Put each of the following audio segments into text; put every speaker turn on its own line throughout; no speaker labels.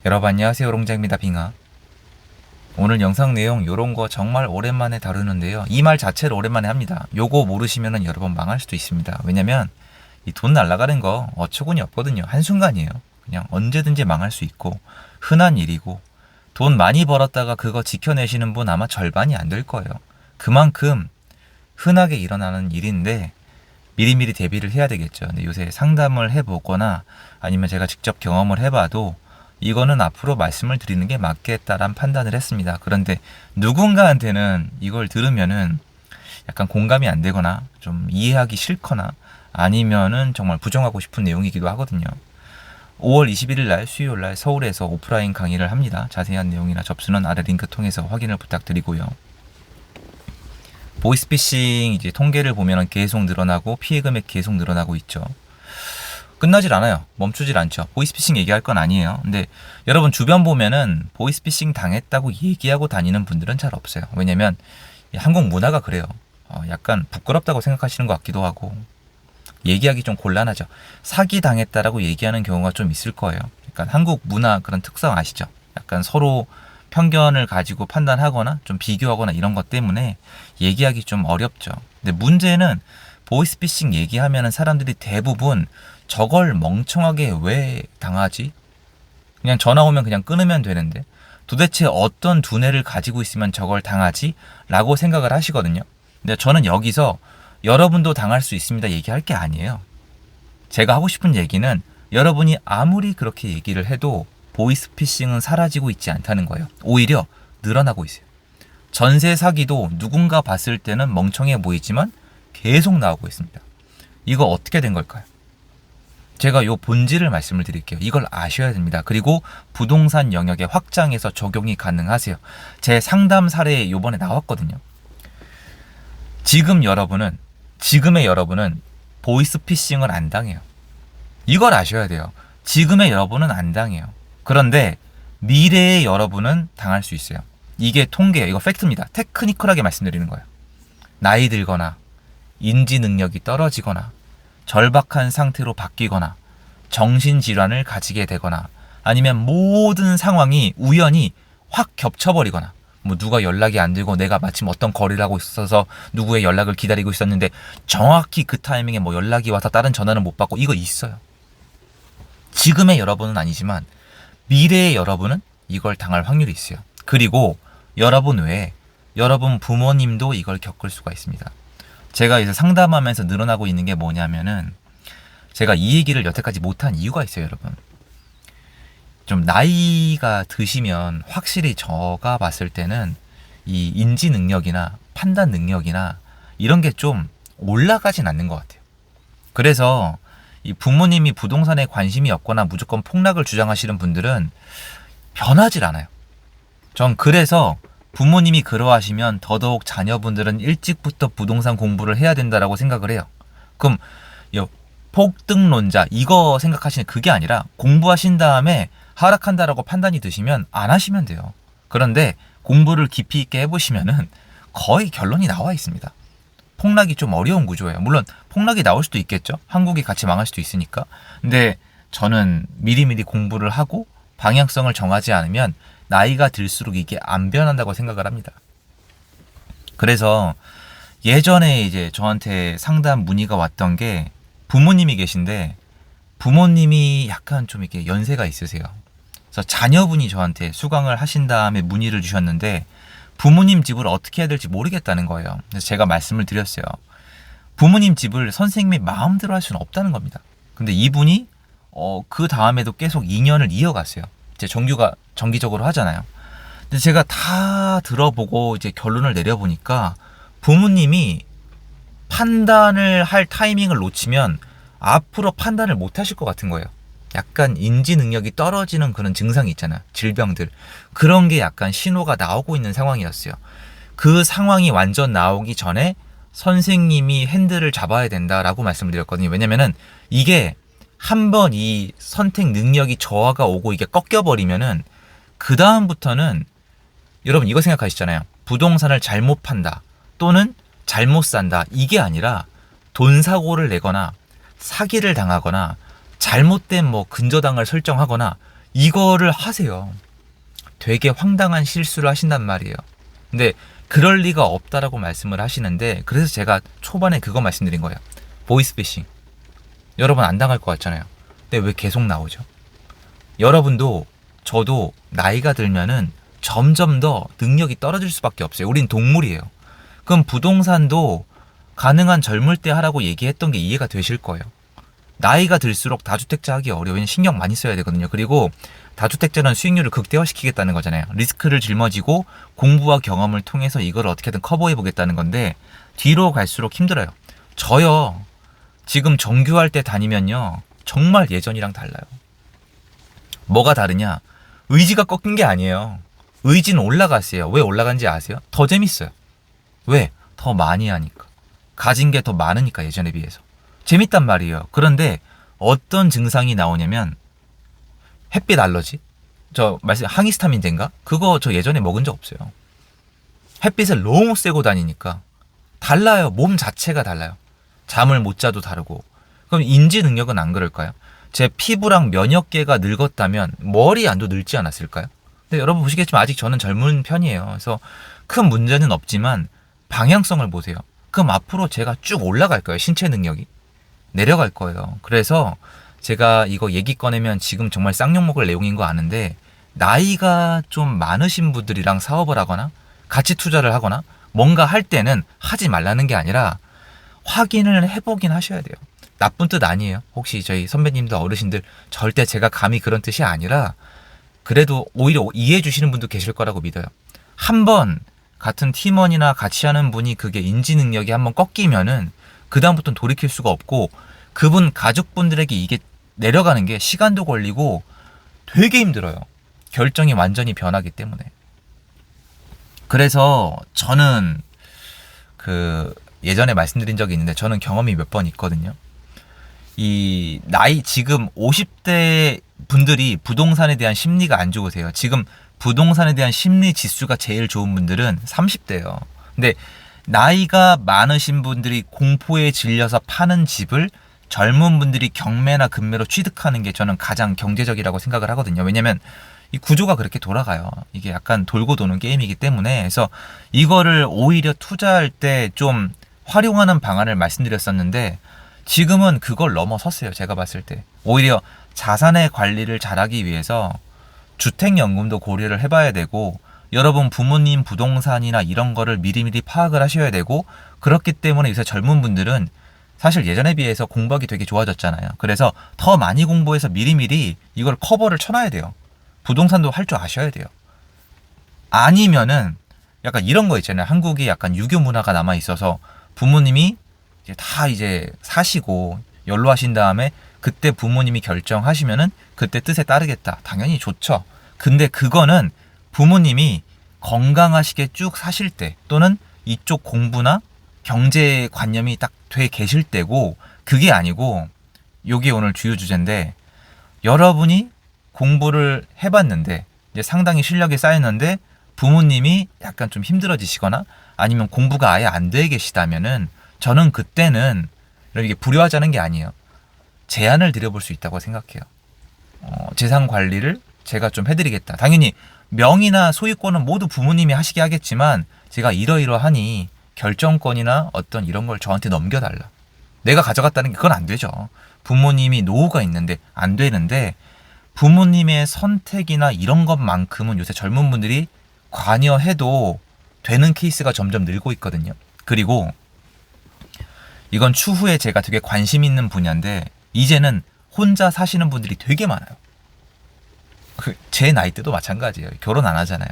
여러분 안녕하세요, 롱장입니다. 빙하. 오늘 영상 내용 요런거 정말 오랜만에 다루는데요. 이 말 자체를 오랜만에 합니다. 요거 모르시면은 여러분 망할 수도 있습니다. 왜냐면 이 돈 날라가는 거 어처구니 없거든요. 한순간이에요. 그냥 언제든지 망할 수 있고 흔한 일이고, 돈 많이 벌었다가 그거 지켜내시는 분 아마 절반이 안 될 거예요. 그만큼 흔하게 일어나는 일인데 미리미리 대비를 해야 되겠죠. 근데 요새 상담을 해보거나 아니면 제가 직접 경험을 해봐도 이거는 앞으로 말씀을 드리는 게 맞겠다란 판단을 했습니다. 그런데 누군가한테는 이걸 들으면은 약간 공감이 안 되거나 좀 이해하기 싫거나 아니면은 정말 부정하고 싶은 내용이기도 하거든요. 5월 21일 날 수요일 날 서울에서 오프라인 강의를 합니다. 자세한 내용이나 접수는 아래 링크 통해서 확인을 부탁드리고요. 보이스피싱 이제 통계를 보면은 계속 늘어나고 피해 금액 계속 늘어나고 있죠. 끝나질 않아요. 멈추질 않죠. 보이스피싱 얘기할 건 아니에요. 근데 여러분 주변 보면은 보이스피싱 당했다고 얘기하고 다니는 분들은 잘 없어요. 왜냐면 한국 문화가 그래요. 약간 부끄럽다고 생각하시는 것 같기도 하고 얘기하기 좀 곤란하죠. 사기 당했다라고 얘기하는 경우가 좀 있을 거예요. 약간 한국 문화 그런 특성 아시죠? 약간 서로 편견을 가지고 판단하거나 좀 비교하거나 이런 것 때문에 얘기하기 좀 어렵죠. 근데 문제는 보이스피싱 얘기하면은 사람들이 대부분 저걸 멍청하게 왜 당하지? 그냥 전화 오면 그냥 끊으면 되는데 도대체 어떤 두뇌를 가지고 있으면 저걸 당하지? 라고 생각을 하시거든요. 근데 저는 여기서 여러분도 당할 수 있습니다 얘기할 게 아니에요. 제가 하고 싶은 얘기는 여러분이 아무리 그렇게 얘기를 해도 보이스피싱은 사라지고 있지 않다는 거예요. 오히려 늘어나고 있어요. 전세 사기도 누군가 봤을 때는 멍청해 보이지만 계속 나오고 있습니다. 이거 어떻게 된 걸까요? 제가 요 본질을 말씀을 드릴게요. 이걸 아셔야 됩니다. 그리고 부동산 영역에 확장해서 적용이 가능하세요. 제 상담 사례 요번에 나왔거든요. 지금의 여러분은 보이스피싱을 안 당해요. 이걸 아셔야 돼요. 지금의 여러분은 안 당해요. 그런데 미래의 여러분은 당할 수 있어요. 이게 통계예요. 이거 팩트입니다. 테크니컬하게 말씀드리는 거예요. 나이 들거나 인지 능력이 떨어지거나 절박한 상태로 바뀌거나 정신질환을 가지게 되거나 아니면 모든 상황이 우연히 확 겹쳐버리거나 뭐 누가 연락이 안 되고 내가 마침 어떤 거래를 하고 있어서 누구의 연락을 기다리고 있었는데 정확히 그 타이밍에 뭐 연락이 와서 다른 전화는 못 받고 이거 있어요. 지금의 여러분은 아니지만 미래의 여러분은 이걸 당할 확률이 있어요. 그리고 여러분 외에 여러분 부모님도 이걸 겪을 수가 있습니다. 제가 이제 상담하면서 늘어나고 있는 게 뭐냐면은 제가 이 얘기를 여태까지 못한 이유가 있어요, 여러분. 좀 나이가 드시면 확실히 제가 봤을 때는 이 인지 능력이나 판단 능력이나 이런 게 좀 올라가진 않는 것 같아요. 그래서 이 부모님이 부동산에 관심이 없거나 무조건 폭락을 주장하시는 분들은 변하질 않아요. 전 그래서 부모님이 그러하시면 더더욱 자녀분들은 일찍부터 부동산 공부를 해야 된다라고 생각을 해요. 그럼 폭등론자 이거 생각하시는 그게 아니라 공부하신 다음에 하락한다라고 판단이 드시면 안 하시면 돼요. 그런데 공부를 깊이 있게 해보시면은 거의 결론이 나와 있습니다. 폭락이 좀 어려운 구조예요. 물론 폭락이 나올 수도 있겠죠. 한국이 같이 망할 수도 있으니까. 근데 저는 미리미리 공부를 하고 방향성을 정하지 않으면 나이가 들수록 이게 안 변한다고 생각을 합니다. 그래서 예전에 이제 저한테 상담 문의가 왔던 게 부모님이 계신데 부모님이 약간 좀 이렇게 연세가 있으세요. 그래서 자녀분이 저한테 수강을 하신 다음에 문의를 주셨는데 부모님 집을 어떻게 해야 될지 모르겠다는 거예요. 그래서 제가 말씀을 드렸어요. 부모님 집을 선생님이 마음대로 할 수는 없다는 겁니다. 근데 이분이 그 다음에도 계속 2년을 이어갔어요. 이제 정기적으로 하잖아요. 근데 제가 다 들어보고 이제 결론을 내려보니까 부모님이 판단을 할 타이밍을 놓치면 앞으로 판단을 못 하실 것 같은 거예요. 약간 인지 능력이 떨어지는 그런 증상이 있잖아요. 질병들. 그런 게 약간 신호가 나오고 있는 상황이었어요. 그 상황이 완전 나오기 전에 선생님이 핸들을 잡아야 된다라고 말씀을 드렸거든요. 왜냐면은 이게 한번 이 선택 능력이 저하가 오고 이게 꺾여버리면은 그 다음부터는 여러분 이거 생각하시잖아요. 부동산을 잘못 판다 또는 잘못 산다 이게 아니라 돈 사고를 내거나 사기를 당하거나 잘못된 뭐 근저당을 설정하거나 이거를 하세요. 되게 황당한 실수를 하신단 말이에요. 근데 그럴 리가 없다라고 말씀을 하시는데, 그래서 제가 초반에 그거 말씀드린 거예요. 보이스피싱. 여러분 안 당할 것 같잖아요. 근데 왜 계속 나오죠? 여러분도 저도 나이가 들면은 점점 더 능력이 떨어질 수밖에 없어요. 우린 동물이에요. 그럼 부동산도 가능한 젊을 때 하라고 얘기했던 게 이해가 되실 거예요. 나이가 들수록 다주택자 하기 어려워요. 왜냐면 신경 많이 써야 되거든요. 그리고 다주택자는 수익률을 극대화시키겠다는 거잖아요. 리스크를 짊어지고 공부와 경험을 통해서 이걸 어떻게든 커버해 보겠다는 건데, 뒤로 갈수록 힘들어요. 저요, 지금 정규할 때 다니면요, 정말 예전이랑 달라요. 뭐가 다르냐? 의지가 꺾인 게 아니에요. 의지는 올라갔어요. 왜 올라간지 아세요? 더 재밌어요. 왜? 더 많이 하니까. 가진 게 더 많으니까, 예전에 비해서. 재밌단 말이에요. 그런데 어떤 증상이 나오냐면, 햇빛 알러지? 저 말씀 항히스타민제인가? 그거 저 예전에 먹은 적 없어요. 햇빛을 너무 쐬고 다니니까 달라요. 몸 자체가 달라요. 잠을 못 자도 다르고. 그럼 인지 능력은 안 그럴까요? 제 피부랑 면역계가 늙었다면 머리 안도 늙지 않았을까요? 근데 여러분 보시겠지만 아직 저는 젊은 편이에요. 그래서 큰 문제는 없지만 방향성을 보세요. 그럼 앞으로 제가 쭉 올라갈 거예요. 신체 능력이. 내려갈 거예요. 그래서 제가 이거 얘기 꺼내면 지금 정말 쌍욕 먹을 내용인 거 아는데, 나이가 좀 많으신 분들이랑 사업을 하거나 같이 투자를 하거나 뭔가 할 때는 하지 말라는 게 아니라 확인을 해보긴 하셔야 돼요. 나쁜 뜻 아니에요. 혹시 저희 선배님들 어르신들 절대 제가 감히 그런 뜻이 아니라, 그래도 오히려 이해해 주시는 분도 계실 거라고 믿어요. 한번 같은 팀원이나 같이 하는 분이 그게 인지 능력이 한번 꺾이면은 그다음부터는 돌이킬 수가 없고, 그분 가족분들에게 이게 내려가는 게 시간도 걸리고 되게 힘들어요. 결정이 완전히 변하기 때문에. 그래서 저는 그 예전에 말씀드린 적이 있는데, 저는 경험이 몇 번 있거든요. 이 나이 지금 50대 분들이 부동산에 대한 심리가 안 좋으세요. 지금 부동산에 대한 심리 지수가 제일 좋은 분들은 30대예요. 근데 나이가 많으신 분들이 공포에 질려서 파는 집을 젊은 분들이 경매나 금매로 취득하는 게 저는 가장 경제적이라고 생각을 하거든요. 왜냐면 이 구조가 그렇게 돌아가요. 이게 약간 돌고 도는 게임이기 때문에. 그래서 이거를 오히려 투자할 때 좀 활용하는 방안을 말씀드렸었는데, 지금은 그걸 넘어섰어요. 제가 봤을 때. 오히려 자산의 관리를 잘하기 위해서 주택연금도 고려를 해봐야 되고, 여러분 부모님 부동산이나 이런 거를 미리미리 파악을 하셔야 되고, 그렇기 때문에 요새 젊은 분들은 사실 예전에 비해서 공부하기 되게 좋아졌잖아요. 그래서 더 많이 공부해서 미리미리 이걸 커버를 쳐놔야 돼요. 부동산도 할 줄 아셔야 돼요. 아니면은 약간 이런 거 있잖아요. 한국이 약간 유교 문화가 남아 있어서 부모님이 이제 다 이제 사시고 연로하신 다음에 그때 부모님이 결정하시면은 그때 뜻에 따르겠다. 당연히 좋죠. 근데 그거는 부모님이 건강하시게 쭉 사실 때, 또는 이쪽 공부나 경제관념이 딱 돼 계실 때고, 그게 아니고, 요게 오늘 주요 주제인데, 여러분이 공부를 해봤는데 이제 상당히 실력이 쌓였는데 부모님이 약간 좀 힘들어지시거나 아니면 공부가 아예 안 돼 계시다면은, 저는 그때는 이게 불효하자는 게 아니에요. 제안을 드려볼 수 있다고 생각해요. 재산 관리를 제가 좀 해드리겠다. 당연히 명의나 소유권은 모두 부모님이 하시게 하겠지만, 제가 이러이러하니 결정권이나 어떤 이런 걸 저한테 넘겨달라. 내가 가져갔다는 게 그건 안 되죠. 부모님이 노후가 있는데 안 되는데, 부모님의 선택이나 이런 것만큼은 요새 젊은 분들이 관여해도 되는 케이스가 점점 늘고 있거든요. 그리고 이건 추후에 제가 되게 관심 있는 분야인데, 이제는 혼자 사시는 분들이 되게 많아요. 제 나이 때도 마찬가지예요. 결혼 안 하잖아요.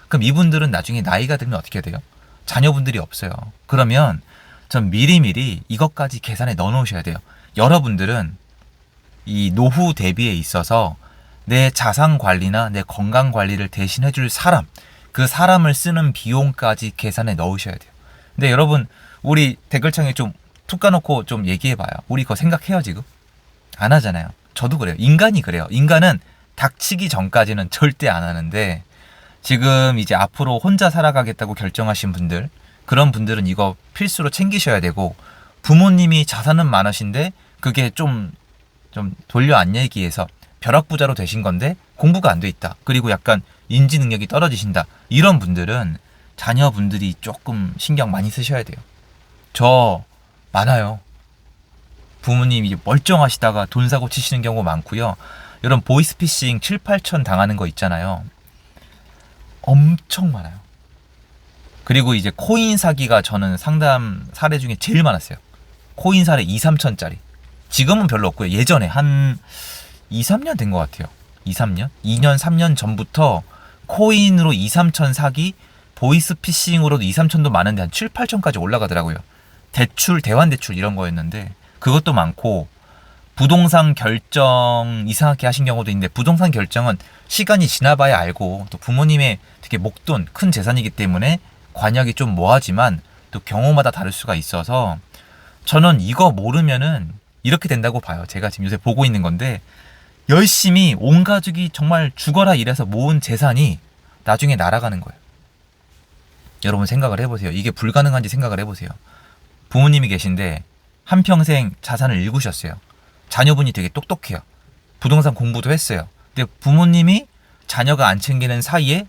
그럼 이분들은 나중에 나이가 들면 어떻게 돼요? 자녀분들이 없어요. 그러면 전 미리미리 이것까지 계산에 넣어 놓으셔야 돼요. 여러분들은 이 노후 대비에 있어서 내 자산 관리나 내 건강 관리를 대신해 줄 사람, 그 사람을 쓰는 비용까지 계산에 넣으셔야 돼요. 근데 여러분, 우리 댓글창에 좀 툭 까놓고 좀 얘기해봐요. 우리 그거 생각해요 지금? 안 하잖아요. 저도 그래요. 인간이 그래요. 인간은 닥치기 전까지는 절대 안 하는데, 지금 이제 앞으로 혼자 살아가겠다고 결정하신 분들, 그런 분들은 이거 필수로 챙기셔야 되고, 부모님이 자산은 많으신데 그게 좀 돌려 안 얘기해서 벼락부자로 되신 건데 공부가 안 돼 있다. 그리고 약간 인지 능력이 떨어지신다. 이런 분들은 자녀분들이 조금 신경 많이 쓰셔야 돼요. 저 많아요. 부모님이 멀쩡하시다가 돈 사고 치시는 경우 많고요. 이런 보이스피싱 7, 8천 당하는 거 있잖아요. 엄청 많아요. 그리고 이제 코인 사기가 저는 상담 사례 중에 제일 많았어요. 코인 사례 2, 3천짜리. 지금은 별로 없고요. 예전에 한 2, 3년 된 것 같아요. 2, 3년? 2년, 3년 전부터 코인으로 2, 3천 사기, 보이스피싱으로도 2, 3천도 많은데 한 7, 8천까지 올라가더라고요. 대출, 대환대출 이런 거였는데 그것도 많고, 부동산 결정 이상하게 하신 경우도 있는데, 부동산 결정은 시간이 지나봐야 알고, 또 부모님의 되게 목돈, 큰 재산이기 때문에 관여하기 좀 뭐하지만 또 경우마다 다를 수가 있어서 저는 이거 모르면은 이렇게 된다고 봐요. 제가 지금 요새 보고 있는 건데, 열심히 온 가족이 정말 죽어라 일해서 모은 재산이 나중에 날아가는 거예요. 여러분 생각을 해보세요. 이게 불가능한지 생각을 해보세요. 부모님이 계신데 한평생 자산을 일구셨어요. 자녀분이 되게 똑똑해요. 부동산 공부도 했어요. 근데 부모님이 자녀가 안 챙기는 사이에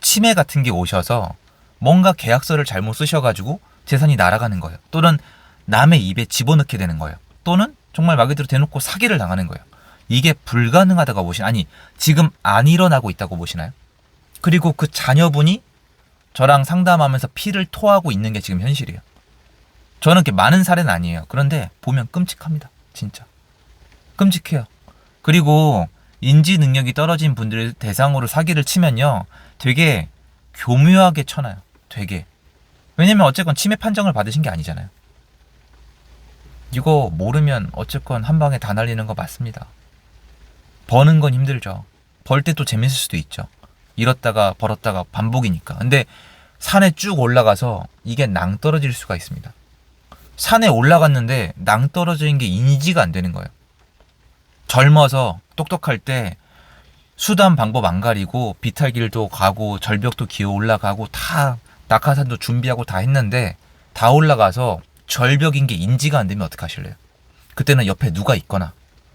치매 같은 게 오셔서 뭔가 계약서를 잘못 쓰셔가지고 재산이 날아가는 거예요. 또는 남의 입에 집어넣게 되는 거예요. 또는 정말 말 그대로 대놓고 사기를 당하는 거예요. 이게 불가능하다고 아니, 지금 안 일어나고 있다고 보시나요? 그리고 그 자녀분이 저랑 상담하면서 피를 토하고 있는 게 지금 현실이에요. 저는 그렇게 많은 사례는 아니에요. 그런데 보면 끔찍합니다. 진짜. 끔찍해요. 그리고 인지 능력이 떨어진 분들을 대상으로 사기를 치면요, 되게 교묘하게 쳐놔요. 되게. 왜냐면 어쨌건 치매 판정을 받으신 게 아니잖아요. 이거 모르면 어쨌건 한 방에 다 날리는 거 맞습니다. 버는 건 힘들죠. 벌 때 또 재밌을 수도 있죠. 잃었다가 벌었다가 반복이니까. 근데 산에 쭉 올라가서 이게 낭떠러질 수가 있습니다. 산에 올라갔는데 낭떠러진 게 인지가 안 되는 거예요. 젊어서 똑똑할 때 수단 방법 안 가리고 비탈길도 가고 절벽도 기어 올라가고 다 낙하산도 준비하고 다 했는데, 다 올라가서 절벽인 게 인지가 안 되면 어떡하실래요? 그때는 옆에 누가 있거나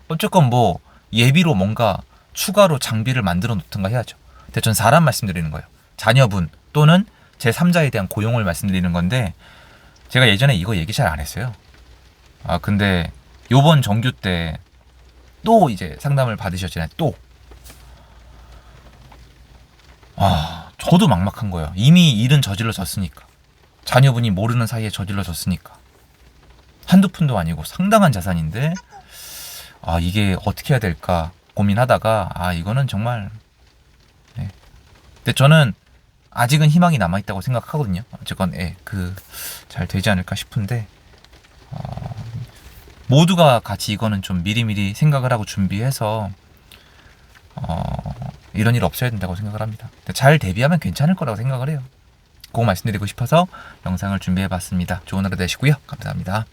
어쨌건 뭐 예비로 뭔가 추가로 장비를 만들어 놓든가 해야죠. 근데 전 사람 말씀드리는 거예요. 자녀분 또는 제3자에 대한 고용을 말씀드리는 건데, 제가 예전에 이거 얘기 잘 안 했어요. 근데 요번 정규 때 또 이제 상담을 받으셨잖아요. 또. 저도 막막한 거예요. 이미 일은 저질러졌으니까. 자녀분이 모르는 사이에 저질러졌으니까. 한두 푼도 아니고 상당한 자산인데, 이게 어떻게 해야 될까 고민하다가, 이거는 정말, 네. 근데 저는 아직은 희망이 남아있다고 생각하거든요. 어쨌건, 잘 되지 않을까 싶은데, 모두가 같이 이거는 좀 미리미리 생각을 하고 준비해서, 이런 일 없어야 된다고 생각을 합니다. 잘 대비하면 괜찮을 거라고 생각을 해요. 그거 말씀드리고 싶어서 영상을 준비해봤습니다. 좋은 하루 되시고요. 감사합니다.